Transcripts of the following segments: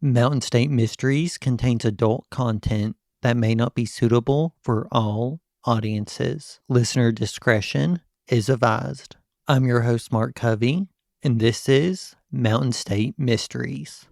Mountain State Mysteries contains adult content that may not be suitable for all audiences. Listener discretion is advised. I'm your host, Mark Covey, and this is Mountain State Mysteries.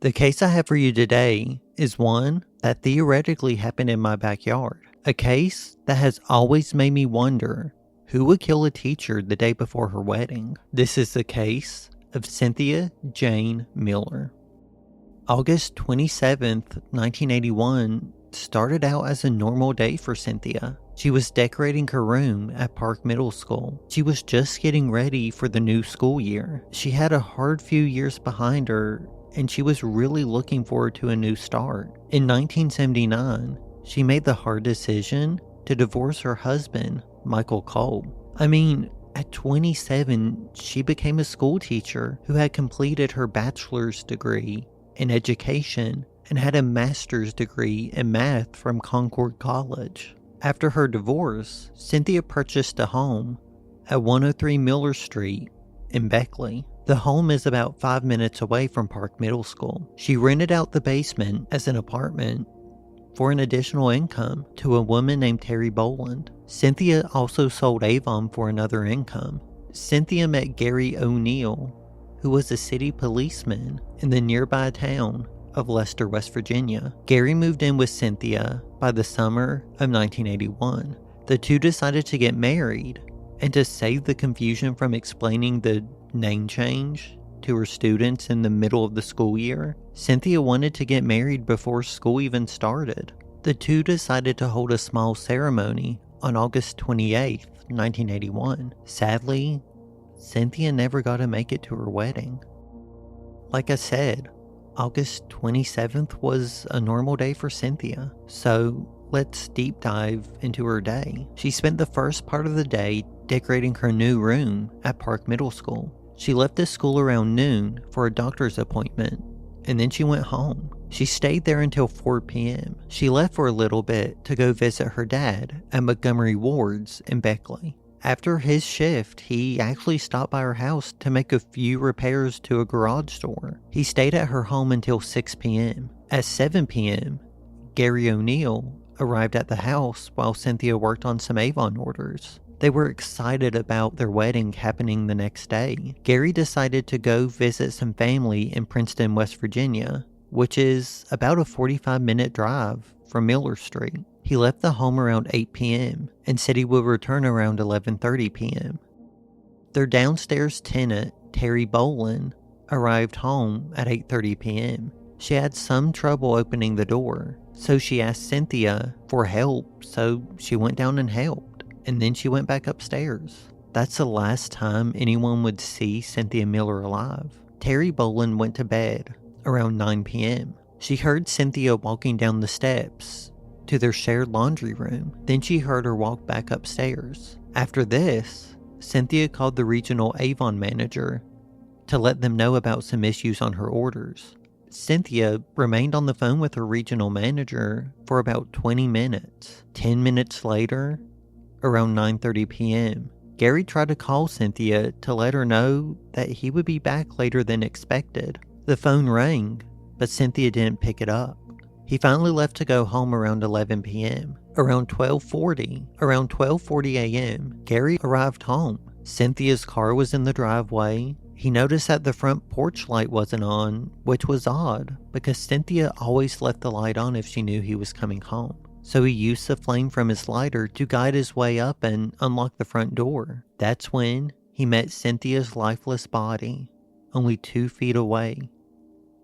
The case I have for you today is one that theoretically happened in my backyard. A case that has always made me wonder who would kill a teacher the day before her wedding. This is the case of Cynthia Jane Miller. August 27th, 1981 started out as a normal day for Cynthia. She was decorating her room at Park Middle School. She was just getting ready for the new school year. She had a hard few years behind her, and she was really looking forward to a new start. In 1979, she made the hard decision to divorce her husband, Michael Cole. At 27, she became a school teacher who had completed her bachelor's degree in education and had a master's degree in math from Concord College. After her divorce, Cynthia purchased a home at 103 Miller Street in Beckley. The home is about 5 minutes away from Park Middle School. She rented out the basement as an apartment for an additional income to a woman named Terry Boland. Cynthia also sold Avon for another income. Cynthia met Gary O'Neill, who was a city policeman in the nearby town of Leicester, West Virginia. Gary moved in with Cynthia by the summer of 1981. The two decided to get married, and to save the confusion from explaining the name change to her students in the middle of the school year, Cynthia wanted to get married before school even started. The two decided to hold a small ceremony on August 28th, 1981. Sadly, Cynthia never got to make it to her wedding. Like I said, August 27th was a normal day for Cynthia, so let's deep dive into her day. She spent the first part of the day decorating her new room at Park Middle School. She left the school around noon for a doctor's appointment, and then she went home. She stayed there until 4 p.m. She left for a little bit to go visit her dad at Montgomery Ward's in Beckley. After his shift, he actually stopped by her house to make a few repairs to a garage door. He stayed at her home until 6 p.m. At 7 p.m., Gary O'Neill arrived at the house while Cynthia worked on some Avon orders. They were excited about their wedding happening the next day. Gary decided to go visit some family in Princeton, West Virginia, which is about a 45-minute drive from Miller Street. He left the home around 8 p.m. and said he would return around 11:30 p.m. Their downstairs tenant, Terry Boland, arrived home at 8:30 p.m. She had some trouble opening the door, so she asked Cynthia for help, so she went down and helped, and then she went back upstairs. That's the last time anyone would see Cynthia Miller alive. Terry Boland went to bed around 9 p.m. She heard Cynthia walking down the steps to their shared laundry room. Then she heard her walk back upstairs. After this, Cynthia called the regional Avon manager to let them know about some issues on her orders. Cynthia remained on the phone with her regional manager for about 20 minutes. 10 minutes later, around 9:30 p.m., Gary tried to call Cynthia to let her know that he would be back later than expected. The phone rang, but Cynthia didn't pick it up. He finally left to go home around 11 p.m. Around 12:40 a.m., Gary arrived home. Cynthia's car was in the driveway. He noticed that the front porch light wasn't on, which was odd because Cynthia always left the light on if she knew he was coming home. So he used the flame from his lighter to guide his way up and unlock the front door. That's when he met Cynthia's lifeless body, only 2 feet away,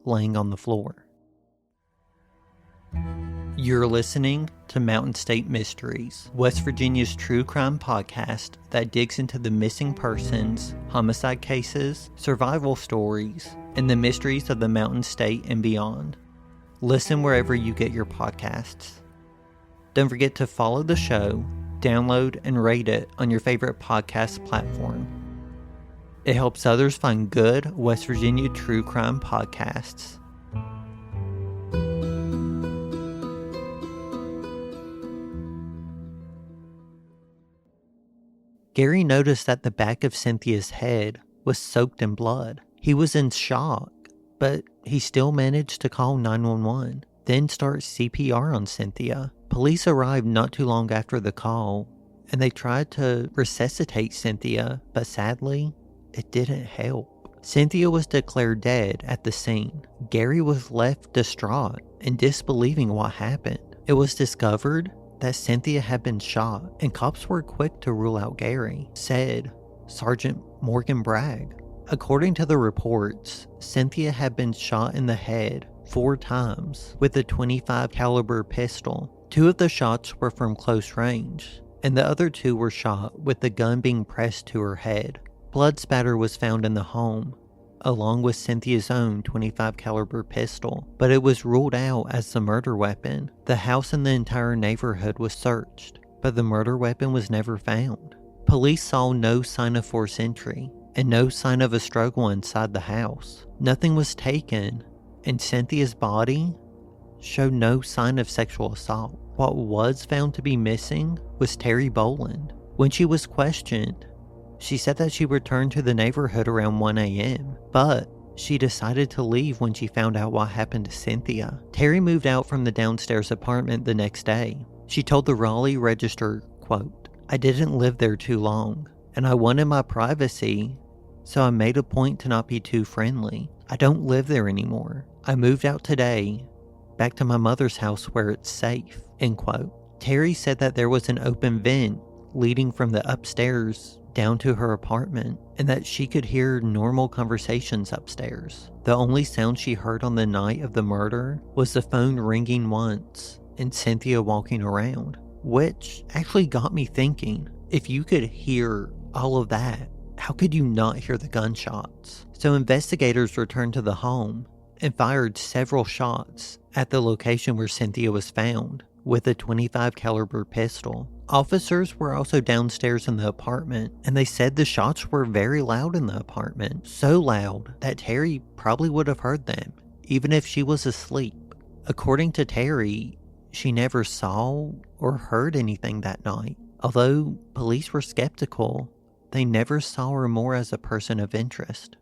laying on the floor. You're listening to Mountain State Mysteries, West Virginia's true crime podcast that digs into the missing persons, homicide cases, survival stories, and the mysteries of the Mountain State and beyond. Listen wherever you get your podcasts. Don't forget to follow the show, download, and rate it on your favorite podcast platform. It helps others find good West Virginia true crime podcasts. Gary noticed that the back of Cynthia's head was soaked in blood. He was in shock, but he still managed to call 911, then start CPR on Cynthia. Police arrived not too long after the call, and they tried to resuscitate Cynthia, but sadly, it didn't help. Cynthia was declared dead at the scene. Gary was left distraught and disbelieving what happened. It was discovered that Cynthia had been shot, and cops were quick to rule out Gary, said Sergeant Morgan Bragg. According to the reports, Cynthia had been shot in the head 4 times with a .25 caliber pistol. 2 of the shots were from close range, and the other 2 were shot with the gun being pressed to her head. Blood spatter was found in the home, along with Cynthia's own .25 caliber pistol, but it was ruled out as the murder weapon. The house and the entire neighborhood was searched, but the murder weapon was never found. Police saw no sign of forced entry, and no sign of a struggle inside the house. Nothing was taken, and Cynthia's body showed no sign of sexual assault. What was found to be missing was Terry Boland. When she was questioned, she said that she returned to the neighborhood around 1 a.m., but she decided to leave when she found out what happened to Cynthia. Terry moved out from the downstairs apartment the next day. She told the Raleigh Register, quote, "I didn't live there too long, and I wanted my privacy, so I made a point to not be too friendly. I don't live there anymore. I moved out today, back to my mother's house where it's safe," end quote. Terry said that there was an open vent leading from the upstairs down to her apartment, and that she could hear normal conversations upstairs. The only sound she heard on the night of the murder was the phone ringing once and Cynthia walking around, which actually got me thinking, if you could hear all of that, how could you not hear the gunshots? So investigators returned to the home and fired several shots at the location where Cynthia was found with a .25 caliber pistol. Officers were also downstairs in the apartment, and they said the shots were very loud in the apartment, so loud that Terry probably would have heard them, even if she was asleep. According to Terry, she never saw or heard anything that night. Although police were skeptical, they never saw her more as a person of interest.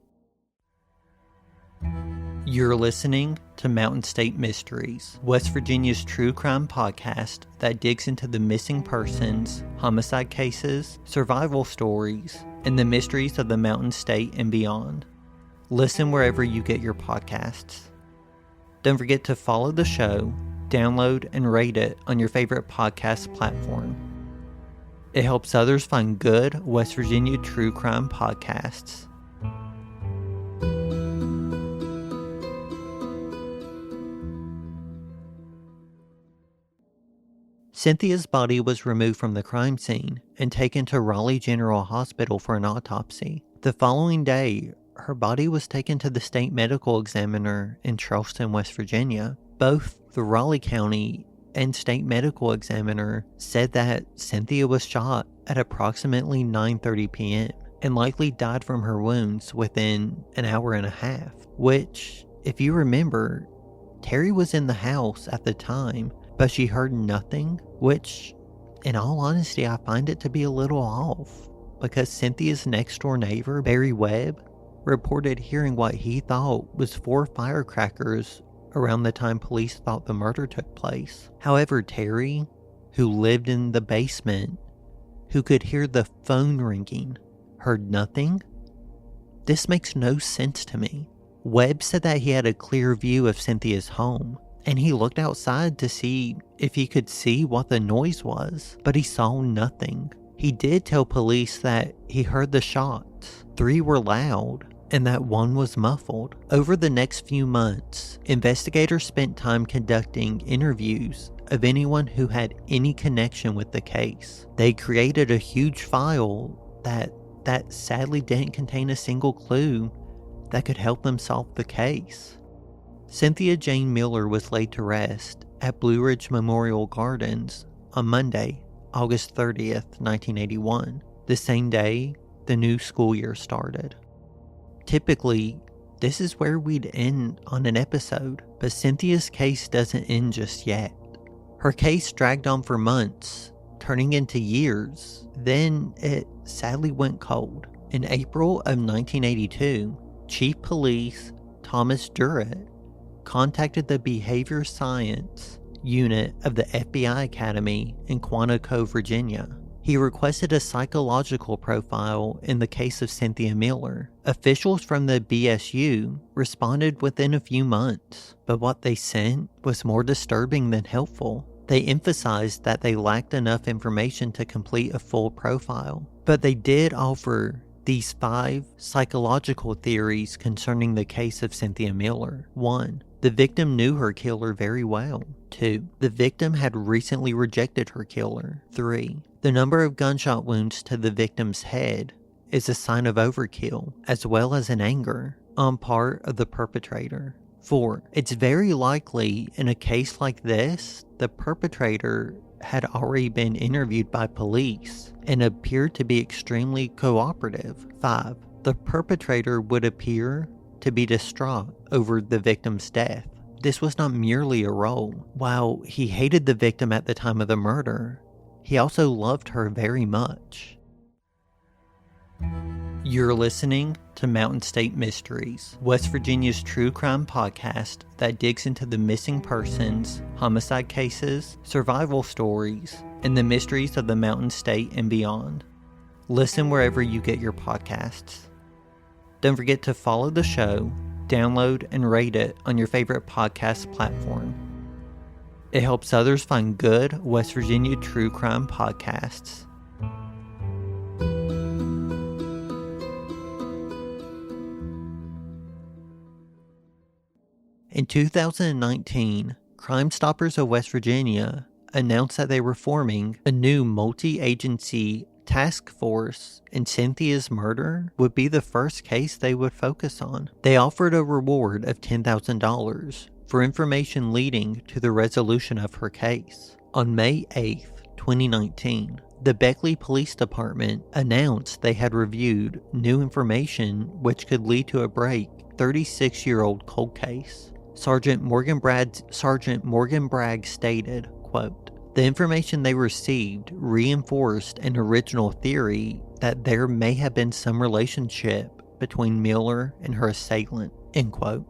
You're listening to Mountain State Mysteries, West Virginia's true crime podcast that digs into the missing persons, homicide cases, survival stories, and the mysteries of the Mountain State and beyond. Listen wherever you get your podcasts. Don't forget to follow the show, download, and rate it on your favorite podcast platform. It helps others find good West Virginia true crime podcasts. Cynthia's body was removed from the crime scene and taken to Raleigh General Hospital for an autopsy. The following day, her body was taken to the state medical examiner in Charleston, West Virginia. Both the Raleigh County and state medical examiner said that Cynthia was shot at approximately 9:30 p.m. and likely died from her wounds within an hour and a half, which, if you remember, Terry was in the house at the time, but she heard nothing, which, in all honesty, I find it to be a little off, because Cynthia's next door neighbor, Barry Webb, reported hearing what he thought was 4 firecrackers around the time police thought the murder took place. However, Terry, who lived in the basement, who could hear the phone ringing, heard nothing? This makes no sense to me. Webb said that he had a clear view of Cynthia's home, and he looked outside to see if he could see what the noise was, but he saw nothing. He did tell police that he heard the shots. 3 were loud, and that 1 was muffled. Over the next few months, investigators spent time conducting interviews of anyone who had any connection with the case. They created a huge file that sadly didn't contain a single clue that could help them solve the case. Cynthia Jane Miller was laid to rest at Blue Ridge Memorial Gardens on Monday, August 30th, 1981, the same day the new school year started. Typically, this is where we'd end on an episode, but Cynthia's case doesn't end just yet. Her case dragged on for months, turning into years. Then it sadly went cold. In April of 1982, Chief Police Thomas Durrett contacted the Behavior Science Unit of the FBI Academy in Quantico, Virginia. He requested a psychological profile in the case of Cynthia Miller. Officials from the BSU responded within a few months, but what they sent was more disturbing than helpful. They emphasized that they lacked enough information to complete a full profile, but they did offer these 5 psychological theories concerning the case of Cynthia Miller. 1. The victim knew her killer very well. 2. The victim had recently rejected her killer. 3. The number of gunshot wounds to the victim's head is a sign of overkill, as well as an anger on part of the perpetrator. 4. It's very likely in a case like this, the perpetrator had already been interviewed by police and appeared to be extremely cooperative. 5. The perpetrator would appear to be distraught over the victim's death. This was not merely a role. While he hated the victim at the time of the murder, he also loved her very much. You're listening to Mountain State Mysteries, West Virginia's true crime podcast that digs into the missing persons, homicide cases, survival stories, and the mysteries of the Mountain State and beyond. Listen wherever you get your podcasts. Don't forget to follow the show, download, and rate it on your favorite podcast platform. It helps others find good West Virginia true crime podcasts. In 2019, Crime Stoppers of West Virginia announced that they were forming a new multi-agency task force, and Cynthia's murder would be the first case they would focus on. They offered a reward of $10,000 for information leading to the resolution of her case. On May 8th, 2019, the Beckley Police Department announced they had reviewed new information which could lead to a break 36-year-old cold case. Sergeant Morgan Bragg stated, quote, "The information they received reinforced an original theory that there may have been some relationship between Miller and her assailant," end quote.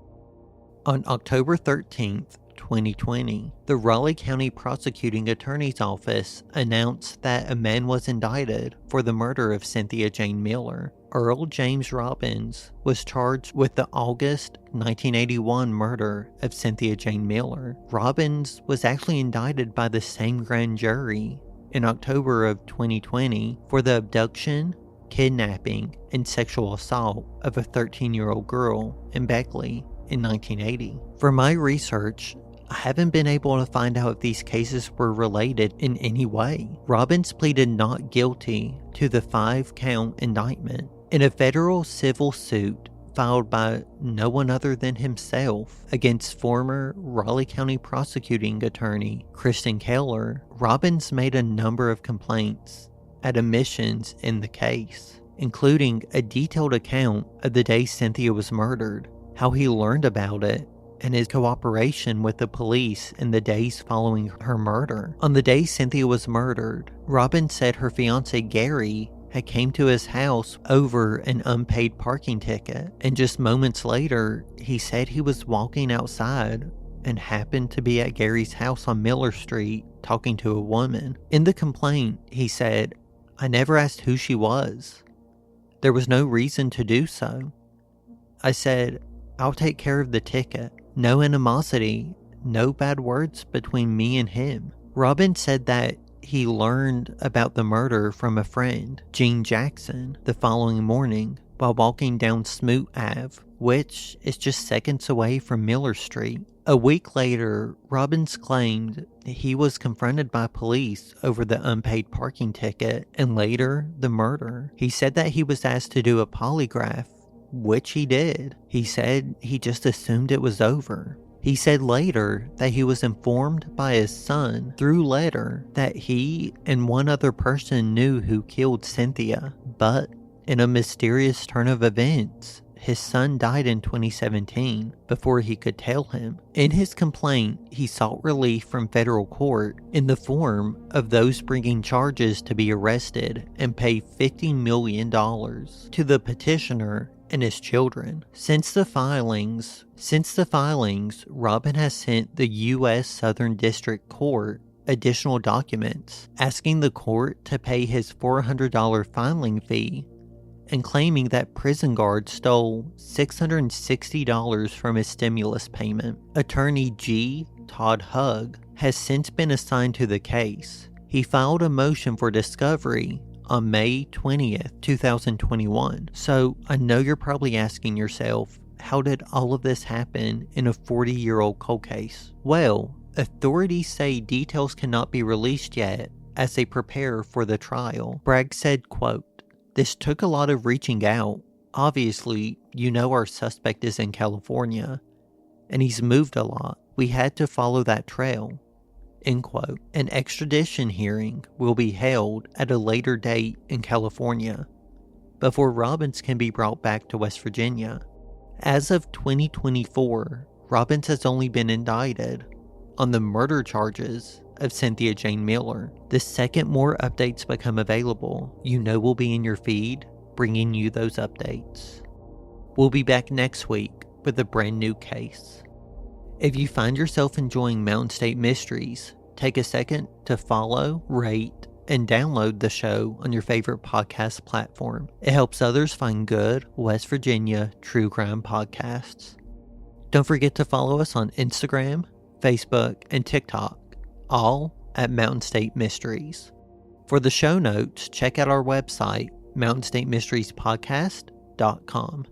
On October 13th, 2020, the Raleigh County Prosecuting Attorney's Office announced that a man was indicted for the murder of Cynthia Jane Miller. Earl James Robbins was charged with the August 1981 murder of Cynthia Jane Miller. Robbins was actually indicted by the same grand jury in October of 2020 for the abduction, kidnapping, and sexual assault of a 13-year-old girl in Beckley in 1980. For my research, I haven't been able to find out if these cases were related in any way. Robbins pleaded not guilty to the 5-count indictment in a federal civil suit filed by no one other than himself against former Raleigh County prosecuting attorney Kristen Keller. Robbins made a number of complaints at omissions in the case, including a detailed account of the day Cynthia was murdered, how he learned about it, and his cooperation with the police in the days following her murder. On the day Cynthia was murdered, Robbins said her fiance Gary had came to his house over an unpaid parking ticket, and just moments later, he said he was walking outside and happened to be at Gary's house on Miller Street talking to a woman. In the complaint, he said, "I never asked who she was. There was no reason to do so. I said, I'll take care of the ticket. No animosity, no bad words between me and him." Robbins said that he learned about the murder from a friend, Gene Jackson, the following morning while walking down Smoot Ave, which is just seconds away from Miller Street. A week later, Robbins claimed he was confronted by police over the unpaid parking ticket and later the murder. He said that he was asked to do a polygraph, which he did. He said he just assumed it was over. He said later that he was informed by his son through letter that he and one other person knew who killed Cynthia, but in a mysterious turn of events, his son died in 2017 before he could tell him. In his complaint, he sought relief from federal court in the form of those bringing charges to be arrested and pay $50 million to the petitioner and his children. Since the filings, Robin has sent the U.S. Southern District Court additional documents asking the court to pay his $400 filing fee and claiming that prison guards stole $660 from his stimulus payment. Attorney G. Todd Hugg has since been assigned to the case. He filed a motion for discovery on May 20th, 2021. So I know you're probably asking yourself, how did all of this happen in a 40-year-old cold case? Well, authorities say details cannot be released yet as they prepare for the trial. Bragg said, quote, "This took a lot of reaching out. Obviously, you know our suspect is in California, and he's moved a lot. We had to follow that trail." End quote. An extradition hearing will be held at a later date in California before Robbins can be brought back to West Virginia. As of 2024, Robbins has only been indicted on the murder charges of Cynthia Jane Miller. The second more updates become available, you know we'll be in your feed, bringing you those updates. We'll be back next week with a brand new case. If you find yourself enjoying Mountain State Mysteries, take a second to follow, rate, and download the show on your favorite podcast platform. It helps others find good West Virginia true crime podcasts. Don't forget to follow us on Instagram, Facebook, and TikTok, all at Mountain State Mysteries. For the show notes, check out our website, mountainstatemysteriespodcast.com.